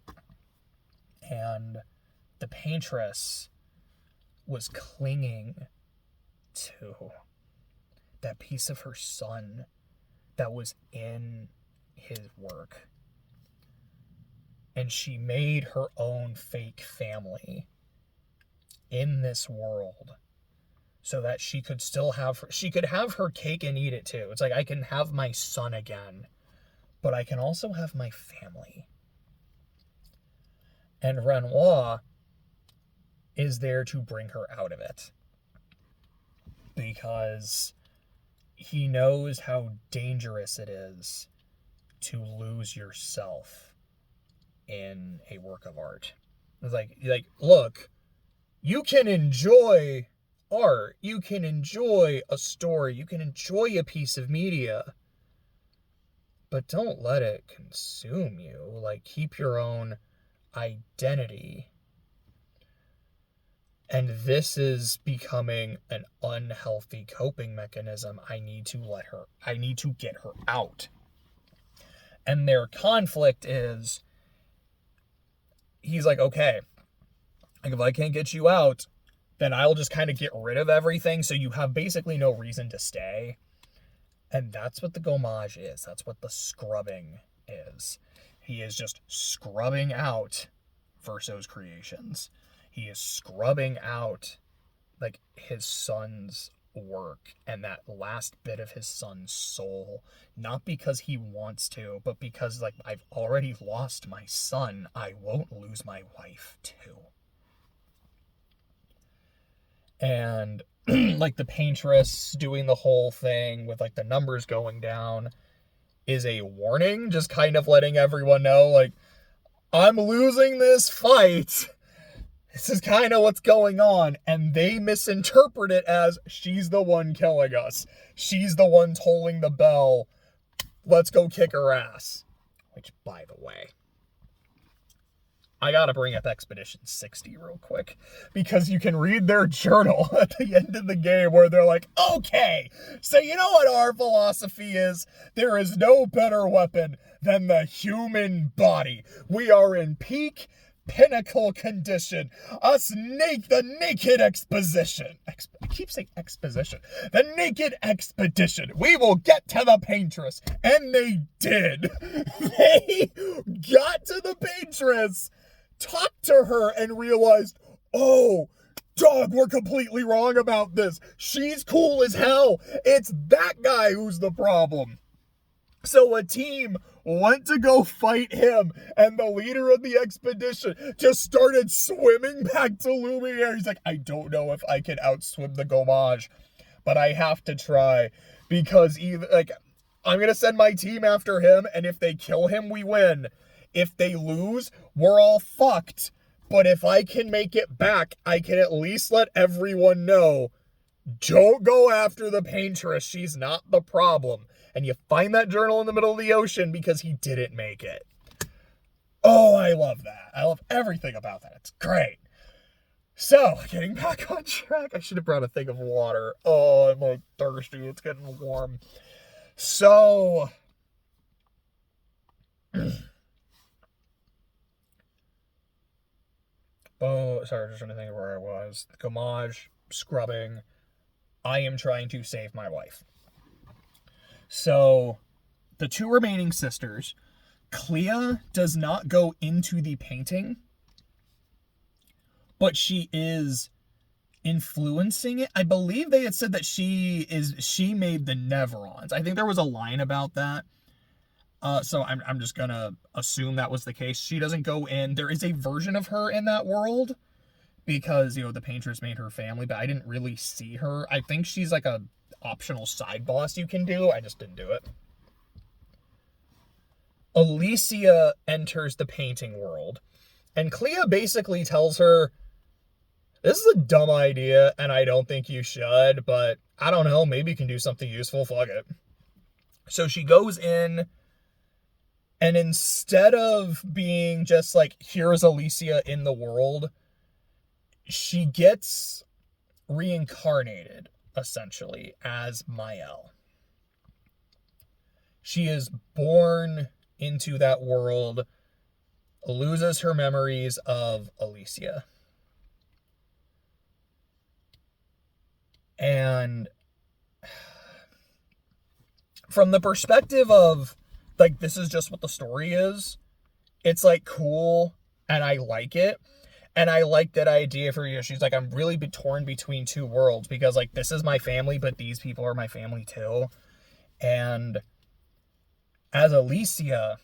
Speaker 1: And the paintress was clinging to that piece of her son that was in his work. And she made her own fake family in this world so that she could still have her cake and eat it too. It's like, I can have my son again, but I can also have my family. And Renoir is there to bring her out of it, because he knows how dangerous it is to lose yourself in a work of art. It's like, look, You can enjoy art, you can enjoy a story, you can enjoy a piece of media, but don't let it consume you. Like, keep your own identity. And this is becoming an unhealthy coping mechanism. I need to get her out. And their conflict is, he's like, okay, like if I can't get you out, then I'll just kind of get rid of everything, so you have basically no reason to stay. And that's what the gommage is. That's what the scrubbing is. He is just scrubbing out Verso's creations. He is scrubbing out, like, his son's work and that last bit of his son's soul. Not because he wants to, but because, like, I've already lost my son. I won't lose my wife, too. And, like, the paintress doing the whole thing with, like, the numbers going down is a warning. Just kind of letting everyone know, like, I'm losing this fight. This is kind of what's going on. And they misinterpret it as, she's the one killing us. She's the one tolling the bell. Let's go kick her ass. Which, by the way, I gotta bring up Expedition 60 real quick, because you can read their journal at the end of the game where they're like, okay, so you know what our philosophy is? There is no better weapon than the human body. We are in peak pinnacle condition. The naked exposition. I keep saying exposition. The naked expedition. We will get to the paintress. And they did. They got to the paintress, talked to her, and realized, oh, dog, we're completely wrong about this. She's cool as hell. It's that guy who's the problem. So a team went to go fight him, and the leader of the expedition just started swimming back to Lumiere. He's like, I don't know if I can outswim the gommage, but I have to try, because I'm going to send my team after him, and if they kill him, we win. If they lose, we're all fucked. But if I can make it back, I can at least let everyone know, don't go after the paintress. She's not the problem. And you find that journal in the middle of the ocean because he didn't make it. Oh, I love that. I love everything about that. It's great. So, getting back on track. I should have brought a thing of water. Oh, I'm like thirsty. It's getting warm. So, oh, sorry, just trying to think of where I was. Gommage, scrubbing. I am trying to save my wife. So, the two remaining sisters, Clair does not go into the painting, but she is influencing it. I believe they had said that she made the Neverons. I think there was a line about that. So I'm just gonna assume that was the case. She doesn't go in. There is a version of her in that world, because, the paintress made her family, but I didn't really see her. I think she's like a optional side boss you can do. I just didn't do it. Alicia enters the painting world, and Clair basically tells her, this is a dumb idea, and I don't think you should, but I don't know, maybe you can do something useful, fuck it. So she goes in, and instead of being just like, here's Alicia in the world, she gets reincarnated, essentially, as Mael. She is born into that world, loses her memories of Alicia. And from the perspective of, like, this is just what the story is, it's, like, cool, and I like it. And I like that idea for you. She's like, I'm really torn between two worlds, because, like, this is my family, but these people are my family too. And as Alicia,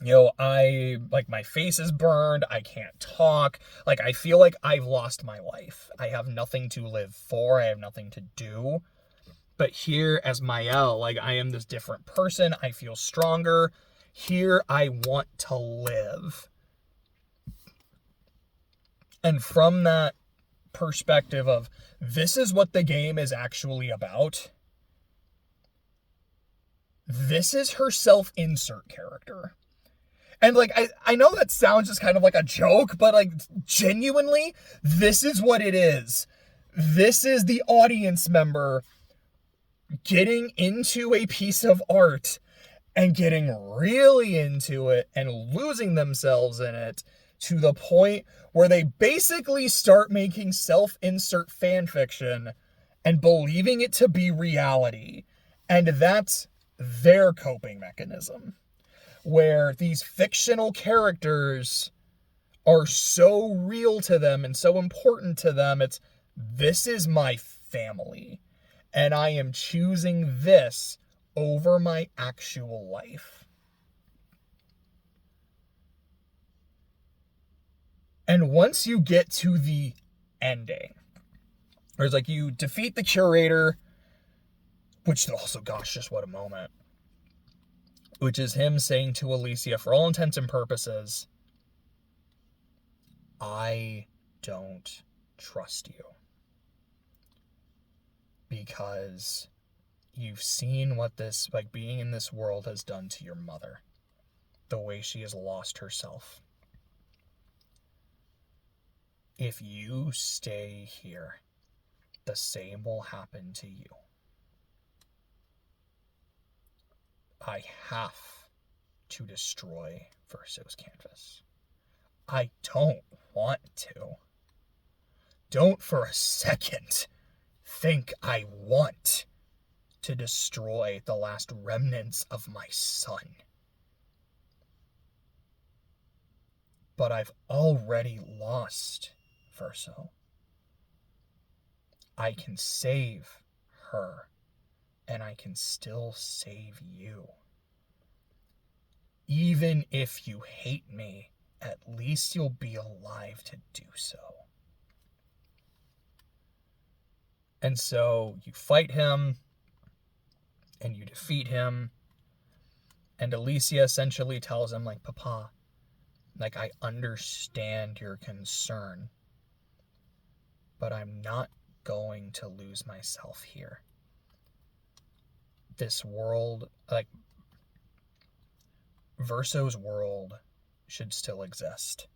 Speaker 1: my face is burned. I can't talk. Like, I feel like I've lost my life. I have nothing to live for. I have nothing to do. But here, as Mael, like, I am this different person. I feel stronger. Here, I want to live. And from that perspective of this is what the game is actually about, this is her self-insert character. And, like, I know that sounds just kind of like a joke, but, like, genuinely, this is what it is. This is the audience member getting into a piece of art and getting really into it and losing themselves in it to the point where they basically start making self-insert fan fiction and believing it to be reality. And that's their coping mechanism, where these fictional characters are so real to them and so important to them. It's, this is my family, and I am choosing this over my actual life. And once you get to the ending, where it's like you defeat the curator, which also, gosh, just what a moment, which is him saying to Alicia, for all intents and purposes, I don't trust you. Because you've seen what this, like, being in this world has done to your mother. The way she has lost herself. If you stay here, the same will happen to you. I have to destroy Verso's canvas. I don't want to. Don't for a second think I want to destroy the last remnants of my son. But I've already lost Verso. I can save her, and I can still save you. Even if you hate me, at least you'll be alive to do so. And so you fight him, and you defeat him, and Alicia essentially tells him, like, Papa, like, I understand your concern, but I'm not going to lose myself here. This world, like, Verso's world should still exist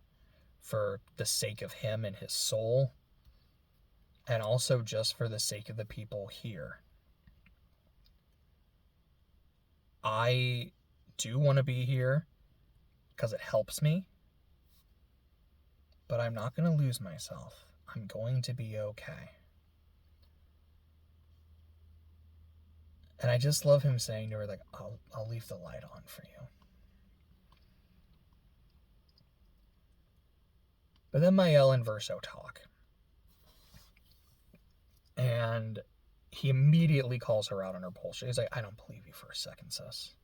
Speaker 1: for the sake of him and his soul, and also just for the sake of the people here. I do want to be here because it helps me, but I'm not going to lose myself. I'm going to be okay. And I just love him saying to her, like, I'll leave the light on for you. But then Mael and Verso talk. And he immediately calls her out on her bullshit. He's like, I don't believe you for a second, sis.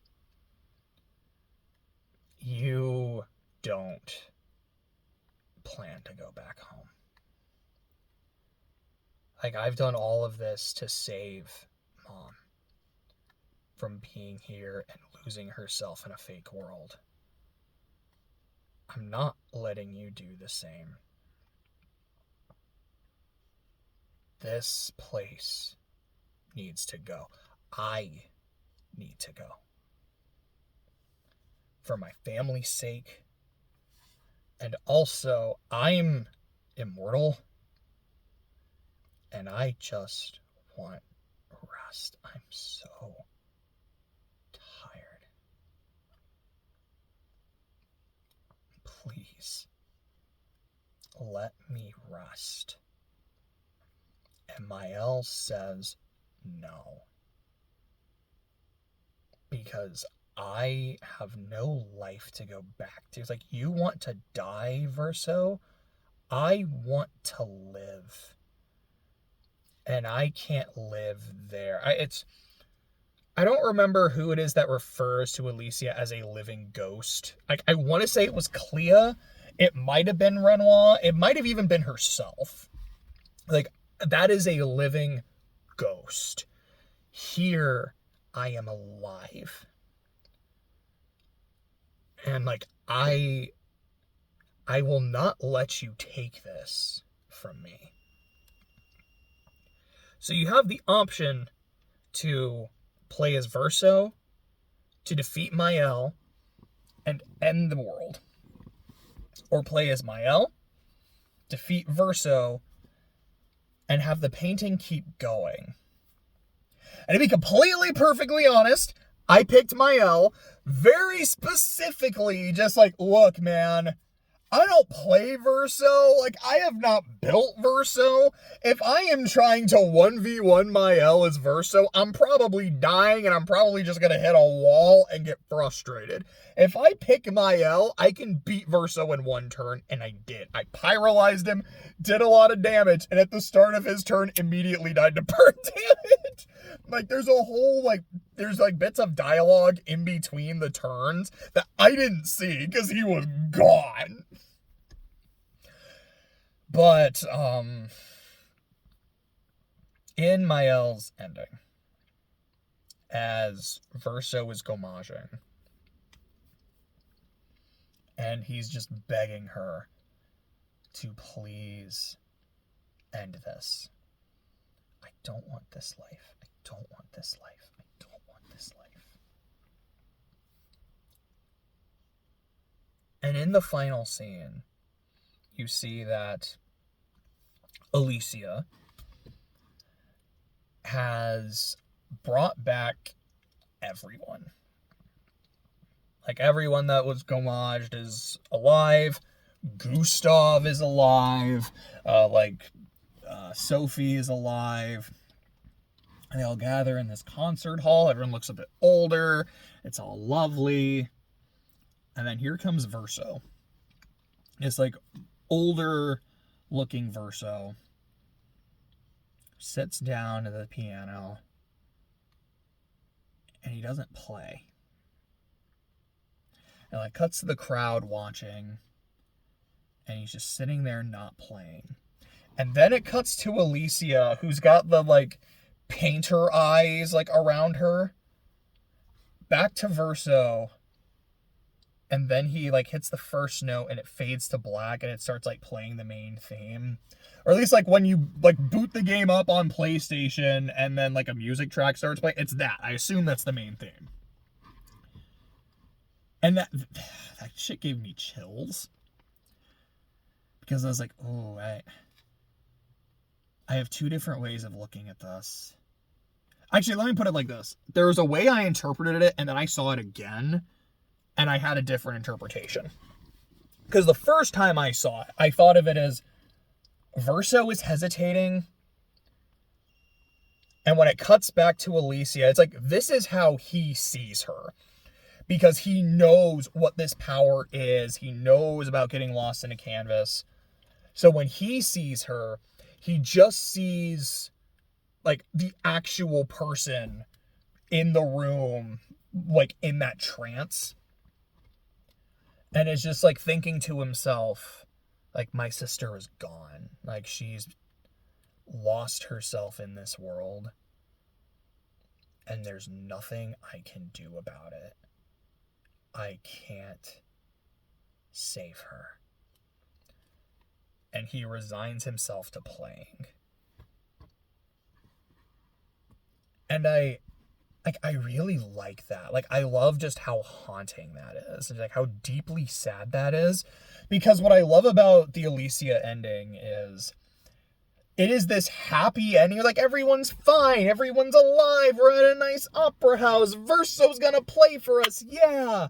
Speaker 1: You don't plan to go back home. Like, I've done all of this to save Mom from being here and losing herself in a fake world. I'm not letting you do the same. This place needs to go. I need to go. For my family's sake. And also, I'm immortal. And I just want rest. I'm so tired. Please, let me rest. And Mael says no. Because I have no life to go back to. It's like, you want to die, Verso? I want to live. And I can't live there. I don't remember who it is that refers to Alicia as a living ghost. Like, I want to say it was Clea. It might have been Renoir. It might have even been herself. Like, that is a living ghost. Here, I am alive. And, like, I will not let you take this from me. So you have the option to play as Verso, to defeat Mael, and end the world. Or play as Mael, defeat Verso, and have the painting keep going. And to be completely, perfectly honest, I picked Mael very specifically, just like, look, man, I don't play Verso. Like, I have not built Verso. If I am trying to 1v1 Mael as Verso, I'm probably dying and I'm probably just going to hit a wall and get frustrated. If I pick Mael, I can beat Verso in one turn, and I did. I pyrolyzed him, did a lot of damage, and at the start of his turn, immediately died to burn damage. Like, there's a whole, like, there's, like, bits of dialogue in between the turns that I didn't see because he was gone. But, in Mael's ending, as Verso is gommaging, and he's just begging her to please end this. I don't want this life. I don't want this life. I don't want this life. And in the final scene, you see that Alicia has brought back everyone. Like, everyone that was gommaged is alive. Gustav is alive. Sophie is alive. And they all gather in this concert hall. Everyone looks a bit older. It's all lovely. And then here comes Verso. It's like older looking Verso. Sits down at the piano. And he doesn't play. And like cuts to the crowd watching. And he's just sitting there not playing. And then it cuts to Alicia, who's got the like painter eyes like around her. Back to Verso. And then he like hits the first note and it fades to black and it starts like playing the main theme. Or at least like when you like boot the game up on PlayStation and then like a music track starts playing, it's that. I assume that's the main theme. And that shit gave me chills. Because I was like, oh, I have two different ways of looking at this. Actually, let me put it like this. There was a way I interpreted it, and then I saw it again, and I had a different interpretation. Because the first time I saw it, I thought of it as Verso is hesitating, and when it cuts back to Alicia, it's like, this is how he sees her. Because he knows what this power is. He knows about getting lost in a canvas. So when he sees her, he just sees like the actual person in the room, like in that trance. And is just like thinking to himself, like, my sister is gone. Like, she's lost herself in this world. And there's nothing I can do about it. I can't save her. And he resigns himself to playing. And I really like that. Like, I love just how haunting that is. Like, how deeply sad that is. Because what I love about the Alicia ending is it is this happy ending. Like, everyone's fine. Everyone's alive. We're at a nice opera house. Verso's gonna play for us. Yeah.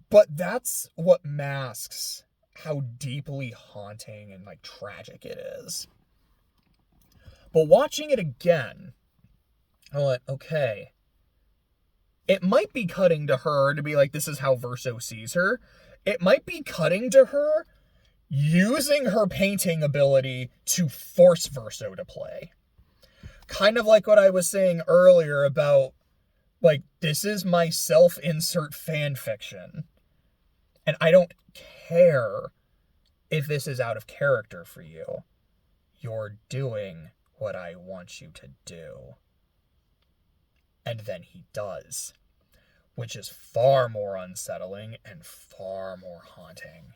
Speaker 1: But that's what masks how deeply haunting and, like, tragic it is. But watching it again, I went, okay, it might be cutting to her to be like, this is how Verso sees her. It might be cutting to her using her painting ability to force Verso to play. Kind of like what I was saying earlier about, like, this is my self-insert fan fiction. And I don't care if this is out of character for you. You're doing what I want you to do. And then he does. Which is far more unsettling and far more haunting.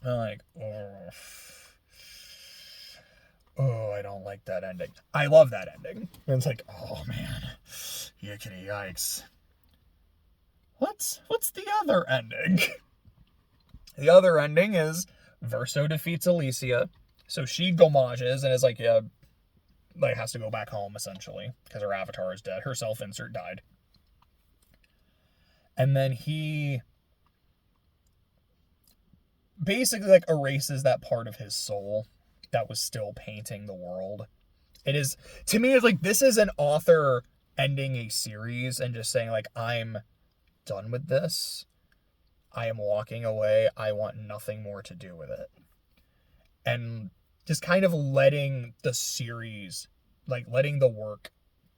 Speaker 1: I'm like, oh. oh, I don't like that ending. I love that ending. And it's like, oh man, yickety yikes. What's the other ending? The other ending is Verso defeats Alicia. So she gomages and is like, yeah, like has to go back home essentially because her avatar is dead. Her self-insert died. And then he basically like erases that part of his soul that was still painting the world. It is, to me, it's like, this is an author ending a series and just saying like, I'm done with this. I am walking away. I want nothing more to do with it. And just kind of letting the series, like letting the work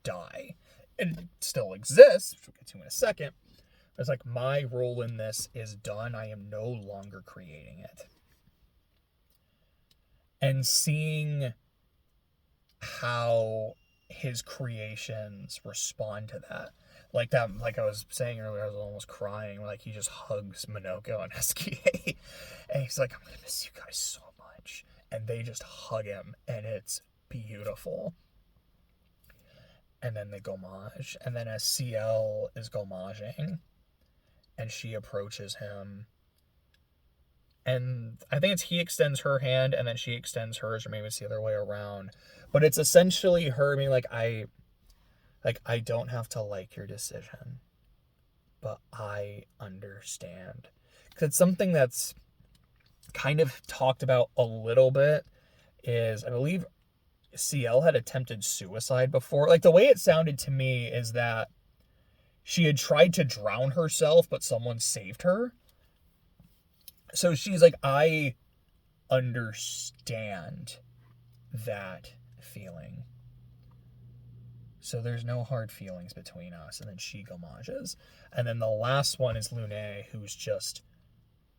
Speaker 1: die. It still exists, which we'll get to in a second. It's like, my role in this is done. I am no longer creating it. And seeing how his creations respond to that. Like that, like I was saying earlier, I was almost crying. Like he just hugs Minoko and SKA. And he's like, I'm going to miss you guys so much. And they just hug him. And it's beautiful. And then they gomage. And then as CL is gomaging, and she approaches him, and I think it's he extends her hand and then she extends hers, or maybe it's the other way around, but it's essentially her being like, I don't have to like your decision, but I understand. Because it's something that's kind of talked about a little bit, is I believe CL had attempted suicide before. Like the way it sounded to me is that she had tried to drown herself, but someone saved her. So she's like, I understand that feeling. So there's no hard feelings between us. And then she gomages. And then the last one is Lune, who's just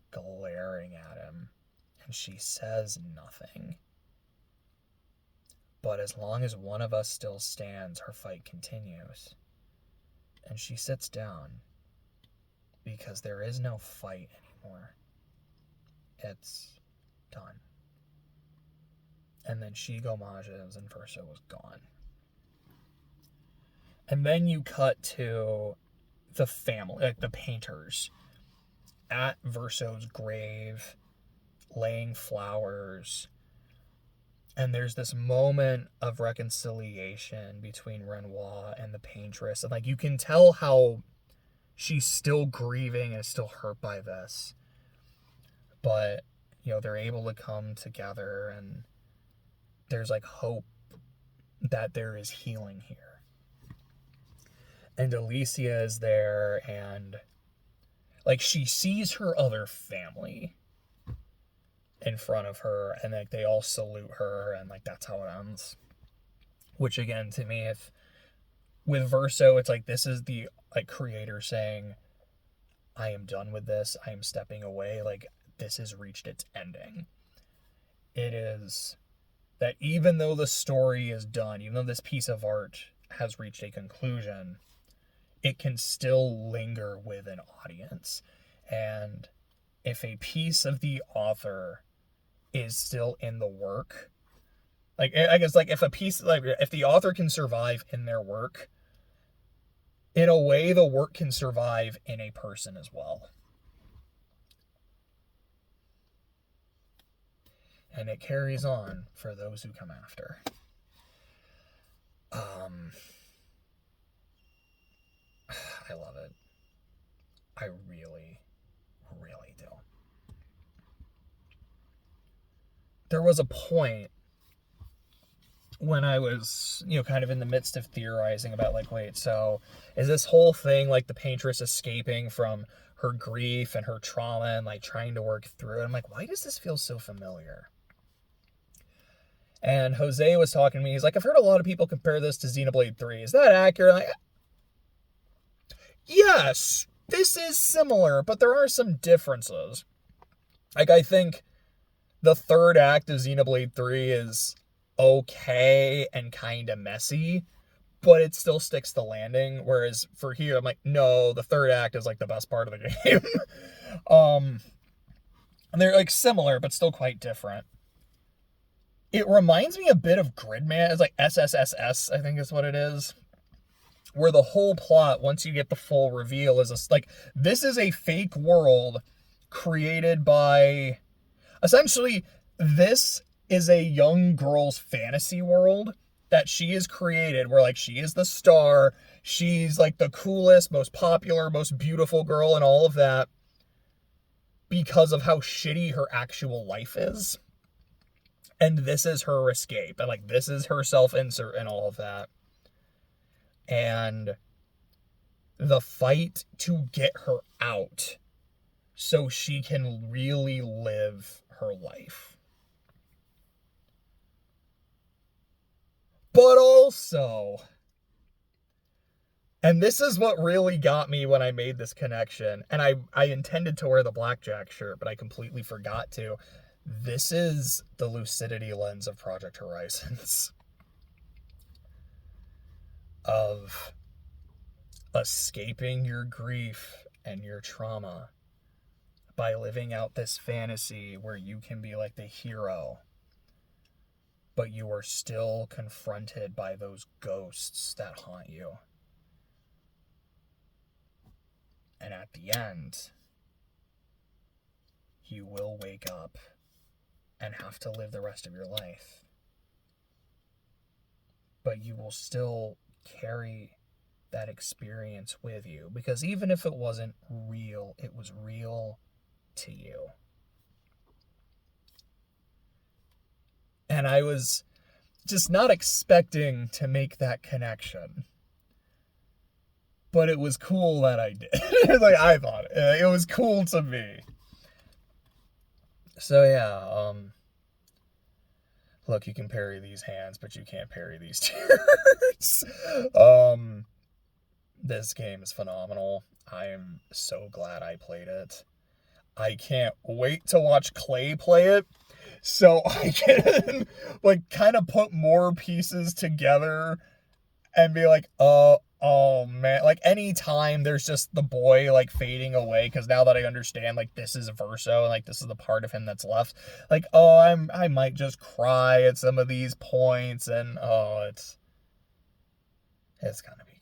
Speaker 1: glaring at him. And she says nothing. But as long as one of us still stands, her fight continues. And she sits down because there is no fight anymore. It's done. And then she gomages and Verso was gone. And then you cut to the family, like the painters, at Verso's grave, laying flowers. And there's this moment of reconciliation between Renoir and the paintress. And like, you can tell how she's still grieving and still hurt by this. But, you know, they're able to come together, and there's like hope that there is healing here. And Alicia is there, and like she sees her other family in front of her, and like they all salute her, and like that's how it ends. Which again, to me, if with Verso, it's like, this is the like creator saying, I am done with this, I am stepping away, like this has reached its ending. It is that even though the story is done, even though this piece of art has reached a conclusion, it can still linger with an audience. And if a piece of the author is still in the work, like, I guess, like, if a piece, like, if the author can survive in their work, in a way, the work can survive in a person as well. And it carries on for those who come after. I love it. I really, really do. There was a point when I was, you know, kind of in the midst of theorizing about, like, wait, so is this whole thing like the paintress escaping from her grief and her trauma and like trying to work through it? I'm like, why does this feel so familiar? And Jose was talking to me. He's like, I've heard a lot of people compare this to Xenoblade 3. Is that accurate? I'm like, yes, this is similar, but there are some differences. Like, I think the third act of Xenoblade 3 is okay and kind of messy, but it still sticks the landing. Whereas for here, I'm like, no, the third act is like the best part of the game. And they're like similar, but still quite different. It reminds me a bit of Gridman. It's like SSSS, I think is what it is. Where the whole plot, once you get the full reveal, is like, this is a fake world created by... Essentially, this is a young girl's fantasy world that she has created, where, like, she is the star, she's, like, the coolest, most popular, most beautiful girl and all of that, because of how shitty her actual life is. And this is her escape. And, like, this is her self-insert and all of that. And the fight to get her out so she can really live her life. But also, and this is what really got me when I made this connection, and I intended to wear the blackjack shirt, but I completely forgot to. This is the lucidity lens of Project Horizons. Of escaping your grief and your trauma by living out this fantasy where you can be like the hero, but you are still confronted by those ghosts that haunt you. And at the end, you will wake up and have to live the rest of your life. But you will still carry that experience with you, because even if it wasn't real, it was real to you. And I was just not expecting to make that connection, but it was cool that I did. Like, I thought it was cool to me. So yeah, look, you can parry these hands, but you can't parry these tears. This game is phenomenal. I am so glad I played it. I can't wait to watch Clay play it, so I can, like, kind of put more pieces together and be like, oh man, like, anytime there's just the boy, like, fading away, because now that I understand, like, this is Verso, and, like, this is the part of him that's left, like, I might just cry at some of these points, and, it's gonna be